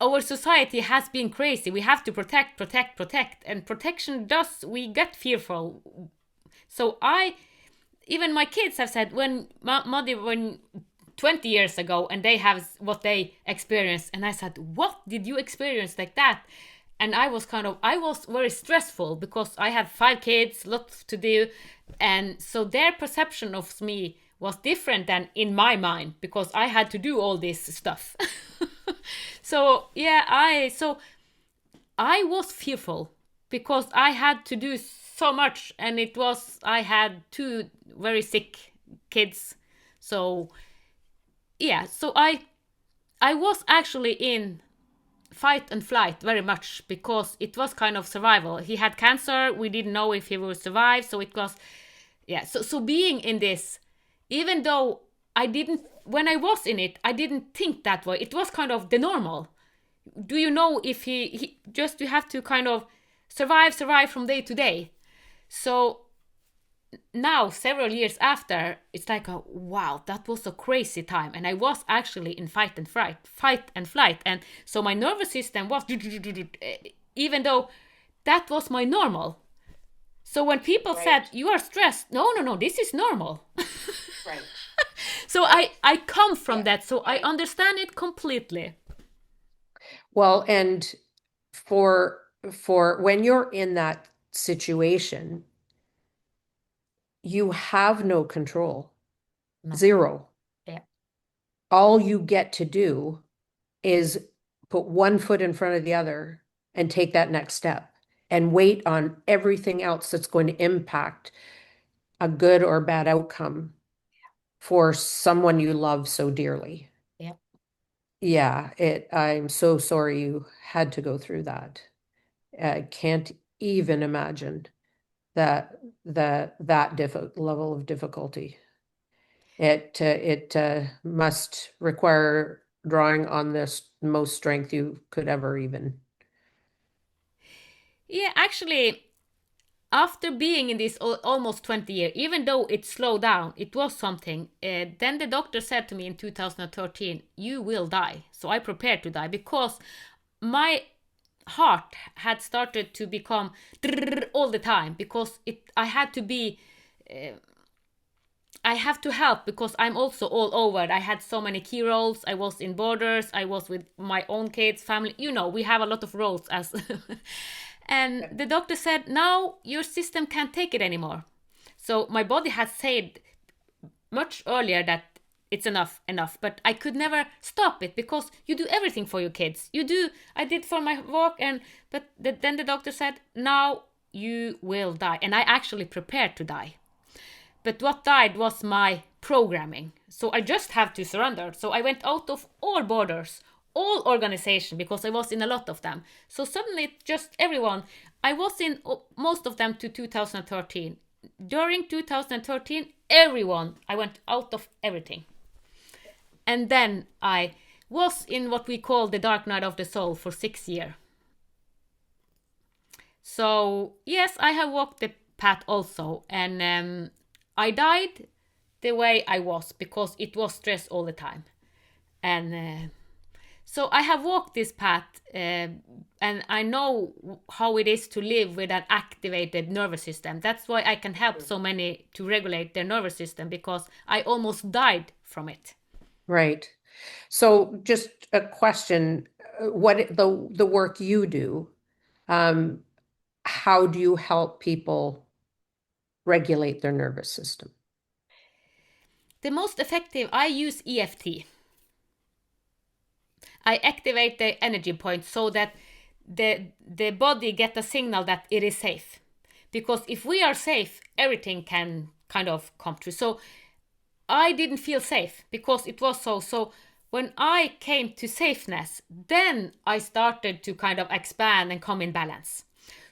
Speaker 1: our society has been crazy. We have to protect, protect, protect, and protection does we get fearful. So I, even my kids have said when mother when 20 years ago and they have what they experienced, and I said, what did you experience like that? And I was very stressful because I have 5 kids, lots to do, and so their perception of me was different than in my mind because I had to do all this stuff. So yeah, I was fearful because I had to do so much, and I had 2 very sick kids. So yeah, so I was actually in fight and flight very much because it was kind of survival. He had cancer, we didn't know if he would survive, so it was, yeah. So being in this, even though I didn't, when I was in it, I didn't think that way. It was kind of the normal. Do you know if he just, you have to kind of survive from day to day. So now several years after, it's like a wow, that was a crazy time, and I was actually in fight and flight, and so my nervous system was even though that was my normal. So when people said
Speaker 2: Right.
Speaker 1: you are stressed, no, no, no, this is normal.
Speaker 2: Right.
Speaker 1: So
Speaker 2: Right.
Speaker 1: I come from
Speaker 2: Yeah.
Speaker 1: that, so I understand it completely.
Speaker 2: Well, and for for when you're in that situation, you have no control.
Speaker 1: No.
Speaker 2: Zero.
Speaker 1: Yeah.
Speaker 2: All you get to do is put one foot in front of the other and take that next step and wait on everything else that's going to impact a good or bad outcome for someone you love so dearly.
Speaker 1: Yeah.
Speaker 2: Yeah, I'm so sorry you had to go through that. I can't even imagine that level of difficulty. It must require drawing on this most strength you could ever even.
Speaker 1: Yeah, actually, after being in this almost 20 years, even though it slowed down, it was something. Then the doctor said to me in 2013, you will die. So I prepared to die because my heart had started to become all the time because I had to be, I have to help because I'm also all over. I had so many key roles. I was in borders. I was with my own kids, family. You know, we have a lot of roles as. And the doctor said, now your system can't take it anymore. So my body had said much earlier that it's enough, enough. But I could never stop it because you do everything for your kids. You do. I did for my work, and then the doctor said, now you will die. And I actually prepared to die. But what died was my programming. So I just have to surrender. So I went out of all borders, all organization, because I was in a lot of them. So suddenly, just everyone, I was in most of them to 2013. During 2013, everyone, I went out of everything. And then I was in what we call the dark night of the soul for 6 years. So yes, I have walked the path also, and I died the way I was because it was stress all the time, and so I have walked this path, and I know how it is to live with an activated nervous system. That's why I can help so many to regulate their nervous system because I almost died from it.
Speaker 2: Right. So just a question, the work you do, um, how do you help people regulate their nervous system?
Speaker 1: The most effective, I use EFT. I activate the energy point so that the body get a signal that it is safe. Because if we are safe, everything can kind of come true. So I didn't feel safe because it was so. So when I came to safeness, then I started to kind of expand and come in balance.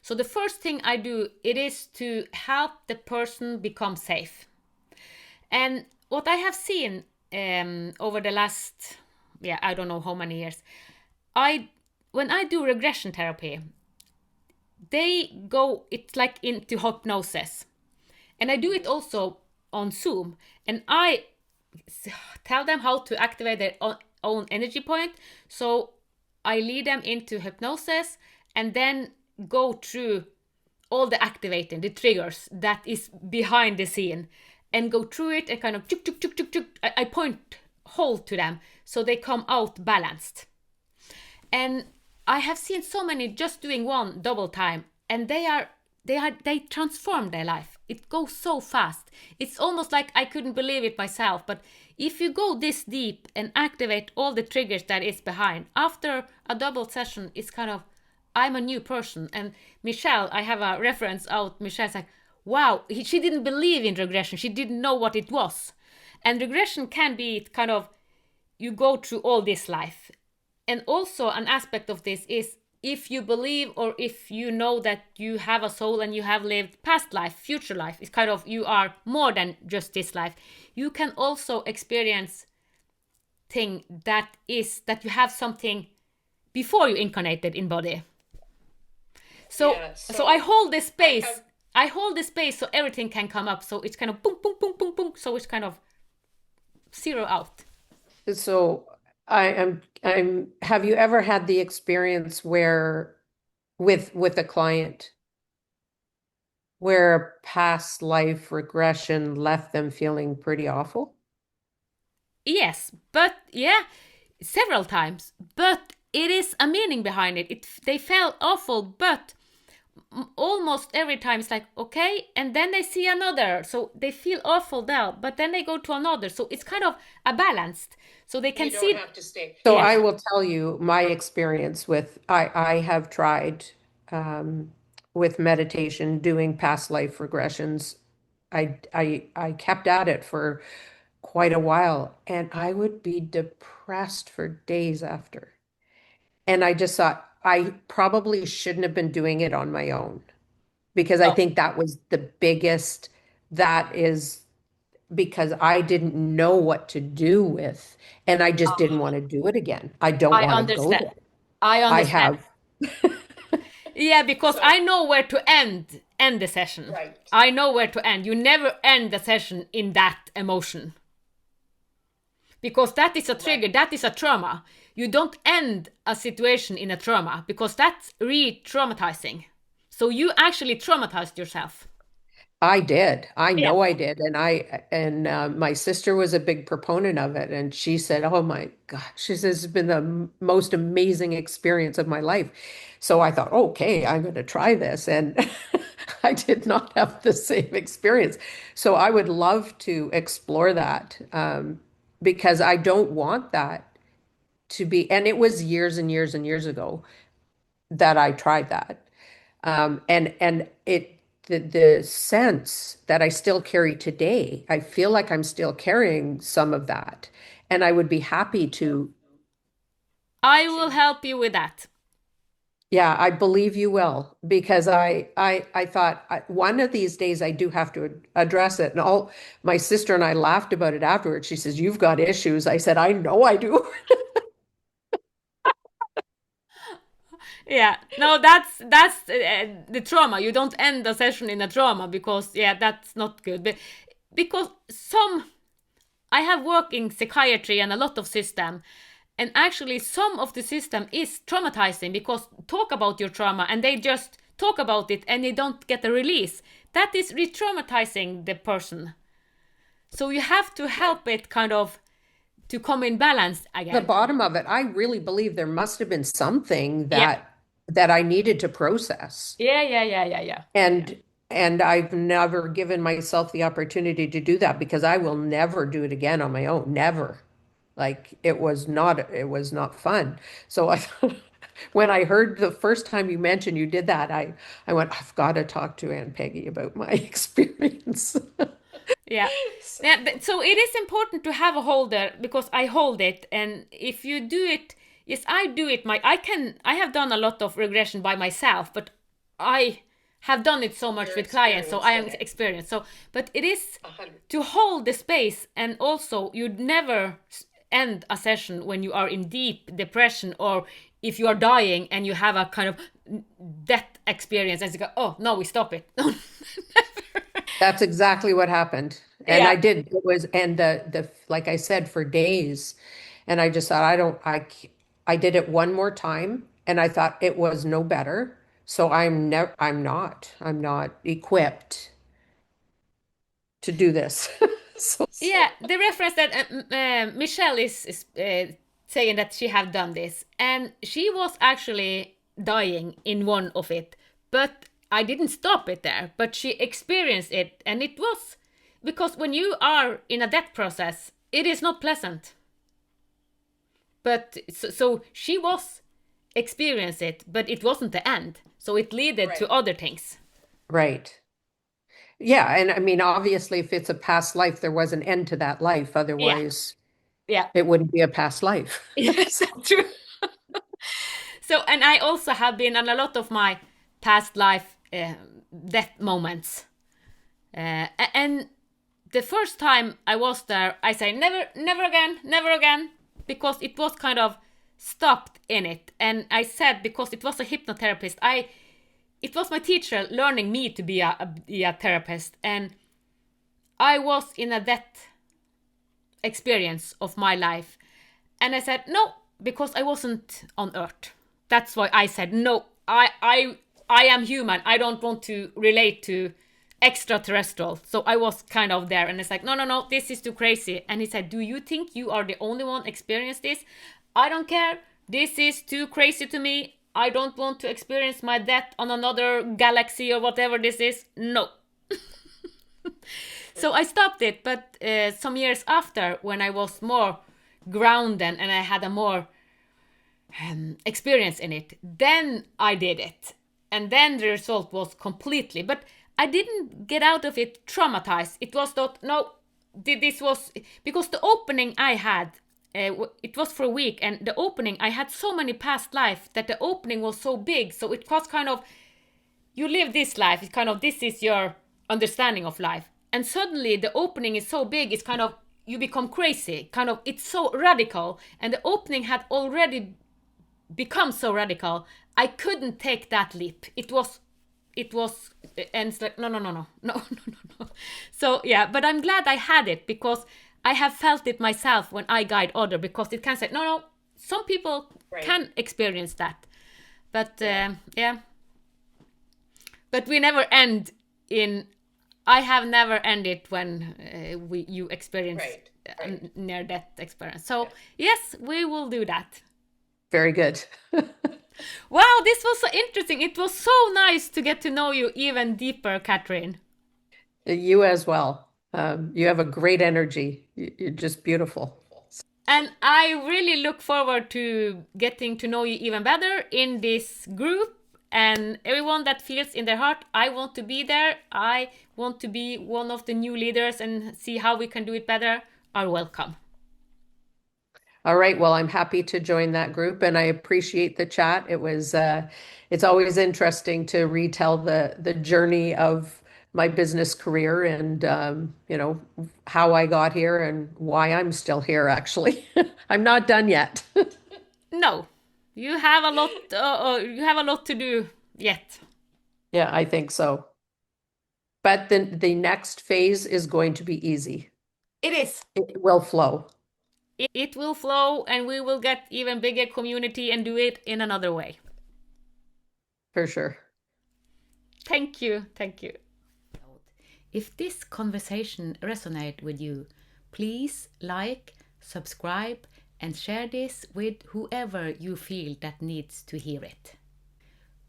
Speaker 1: So the first thing I do, it is to help the person become safe. And what I have seen over the last, yeah, I don't know how many years, I when I do regression therapy, they go it's like into hypnosis, and I do it also on Zoom, and I tell them how to activate their own energy point. So I lead them into hypnosis and then go through all the activating, the triggers that is behind the scene, and go through it and kind of chuk, chuk, chuk, chuk, chuk. I point hold to them so they come out balanced. And I have seen so many just doing one double time, and they transform their life. It goes so fast. It's almost like I couldn't believe it myself. But if you go this deep and activate all the triggers that is behind, after a double session, it's kind of I'm a new person. And Michelle, I have a reference out. Michelle's like, wow, she didn't believe in regression. She didn't know what it was. And regression can be kind of you go through all this life. And also an aspect of this is if you believe or if you know that you have a soul and you have lived past life, future life, it's kind of you are more than just this life. You can also experience thing that is that you have something before you incarnated in body. So
Speaker 2: Yeah,
Speaker 1: so I
Speaker 2: so
Speaker 1: hold this
Speaker 2: I
Speaker 1: space.
Speaker 2: have
Speaker 1: I hold this space so everything can come up. So it's kind of boom, boom, boom, boom, boom. So it's kind of zero out.
Speaker 2: so I'm have you ever had the experience where with a client where a past life regression left them feeling pretty awful?
Speaker 1: Yes, but yeah, several times. But it is a meaning behind it. They felt awful, but almost every time it's like okay, and then they see another, so they feel awful now, but then they go to another. So it's kind of a balanced, so they can
Speaker 2: You don't
Speaker 1: see.
Speaker 2: have to stay. So
Speaker 1: Yeah.
Speaker 2: I will tell you my experience with I have tried with meditation doing past life regressions. I kept at it for quite a while and I would be depressed for days after. And I just thought I probably shouldn't have been doing it on my own because I
Speaker 1: No,
Speaker 2: think that was the biggest, that is because I didn't know what to do with, and I just didn't want to do it again. I don't
Speaker 1: I
Speaker 2: want to go
Speaker 1: understand.
Speaker 2: there.
Speaker 1: I
Speaker 2: I
Speaker 1: understand.
Speaker 2: have.
Speaker 1: Yeah, because
Speaker 2: So,
Speaker 1: I know where to end the session.
Speaker 2: right.
Speaker 1: I know where to end. You never end the session in that emotion, because that is a trigger,
Speaker 2: Right.
Speaker 1: that is a trauma. You don't end a situation in a trauma because that's re-traumatizing. So you actually traumatized yourself.
Speaker 2: I did. I
Speaker 1: Yeah.
Speaker 2: know I did. And my sister was a big proponent of it. And she said, "Oh my God," she says, "it's been the most amazing experience of my life." So I thought, okay, I'm going to try this. And I did not have the same experience. So I would love to explore that because I don't want that to be, and it was years and years and years ago that I tried that. And it the sense that I still carry today, I feel like I'm still carrying some of that. And I would be happy
Speaker 1: I will
Speaker 2: to
Speaker 1: help you with that.
Speaker 2: yeah, I believe you will because I thought one of these days I do have to address it. And all my sister and I laughed about it afterwards. She says, "You've got issues." I said, "I know I do."
Speaker 1: Yeah, no, that's the trauma. You don't end the session in a trauma because yeah, that's not good. But because some I have worked in psychiatry and a lot of system, and actually some of the system is traumatizing because talk about your trauma and they just talk about it and they don't get a release. That is re-traumatizing the person. So you have to
Speaker 2: Right.
Speaker 1: help it kind of to come in balance
Speaker 2: The
Speaker 1: again.
Speaker 2: bottom of it, I really believe there must have been something
Speaker 1: Yeah.
Speaker 2: that I needed to process.
Speaker 1: Yeah, yeah, yeah, yeah, yeah.
Speaker 2: And and I've never given myself the opportunity to do that because I will never do it again on my own. Never. Like it was not fun. So I when I heard the first time you mentioned you did that, I went, I've got to talk to Aunt Peggy about my experience.
Speaker 1: Yeah. So it is important to have a holder, because I hold it, and if you do it, yes, I do it. I have done a lot of regression by myself, but I have done it so much with clients, so I am experienced. So, but it is to hold the space, and also you'd never end a session when you are in deep depression, or if you are dying and you have a kind of death experience, and you go, oh no, we stop it.
Speaker 2: That's exactly what happened. And
Speaker 1: Yeah.
Speaker 2: I did. It was, and the like I said, for days. And I just thought, I did it one more time and I thought it was no better. So I'm not equipped to do this. So,
Speaker 1: Yeah, the reference that Michelle is saying that she have done this, and she was actually dying in one of it, but I didn't stop it there. But she experienced it, and it was because when you are in a death process, it is not pleasant. But so she was experience it, but it wasn't the end. So it led to other things.
Speaker 2: right. Yeah. And I mean, obviously, if it's a past life, there was an end to that life.
Speaker 1: Yeah,
Speaker 2: Otherwise,
Speaker 1: yeah,
Speaker 2: it wouldn't be a past life.
Speaker 1: yes, true. So, and I also have been on a lot of my past life death moments. And the first time I was there, I say never, never again, because it was kind of stopped in it. And I said, because it was a hypnotherapist, it was my teacher learning me to be a therapist, and I was in a death experience of my life, and I said no, because I wasn't on Earth. That's why I said no. I am human. I don't want to relate to extraterrestrial. So I was kind of there, and it's like no, no, no, this is too crazy. And he said, do you think you are the only one experience this? I don't care. This is too crazy to me. I don't want to experience my death on another galaxy or whatever this is. No. So I stopped it, but some years after, when I was more grounded and I had a more experience in it, then I did it. And then the result was completely, but I didn't get out of it traumatized. It was not, no, this was, because the opening I had, it was for a week, and the opening, I had so many past life that the opening was so big. So it was kind of, you live this life, it's kind of, this is your understanding of life. And suddenly the opening is so big, it's kind of, you become crazy. Kind of, it's so radical. And the opening had already become so radical, I couldn't take that leap. It was, and it's like, no, no, no, no, no, no, no, no. So yeah, but I'm glad I had it, because I have felt it myself when I guide other, because it can say, no, no, some people can experience that. But yeah. But we never end in, I have never ended when you experience near death experience. So yes, we will do that.
Speaker 2: Very good.
Speaker 1: Wow, this was so interesting. It was so nice to get to know you even deeper, Katherine.
Speaker 2: You as well. You have a great energy. You're just beautiful.
Speaker 1: And I really look forward to getting to know you even better in this group. And everyone that feels in their heart, I want to be there, I want to be one of the new leaders and see how we can do it better, are welcome.
Speaker 2: All right. Well, I'm happy to join that group and I appreciate the chat. It's always interesting to retell the journey of my business career and, how I got here and why I'm still here, actually. I'm not done yet.
Speaker 1: No, you have a lot. You have a lot to do yet.
Speaker 2: Yeah, I think so. But the next phase is going to be easy.
Speaker 1: It is.
Speaker 2: It will flow.
Speaker 1: It will flow, and we will get even bigger community and do it in another way.
Speaker 2: For sure.
Speaker 1: Thank you. Thank you. If this conversation resonated with you, please like, subscribe, and share this with whoever you feel that needs to hear it.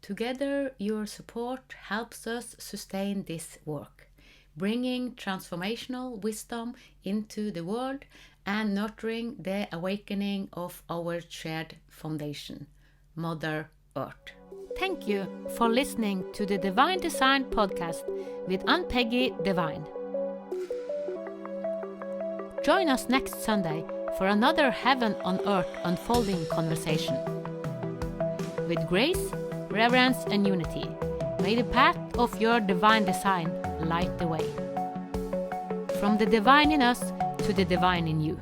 Speaker 1: Together, your support helps us sustain this work, bringing transformational wisdom into the world and nurturing the awakening of our shared foundation, Mother Earth. Thank you for listening to the Divine Design Podcast with Ann-Peggy Divine. Join us next Sunday for another heaven on earth unfolding conversation. With grace, reverence, and unity, may the path of your divine design light the way. From the divine in us to the divine in you.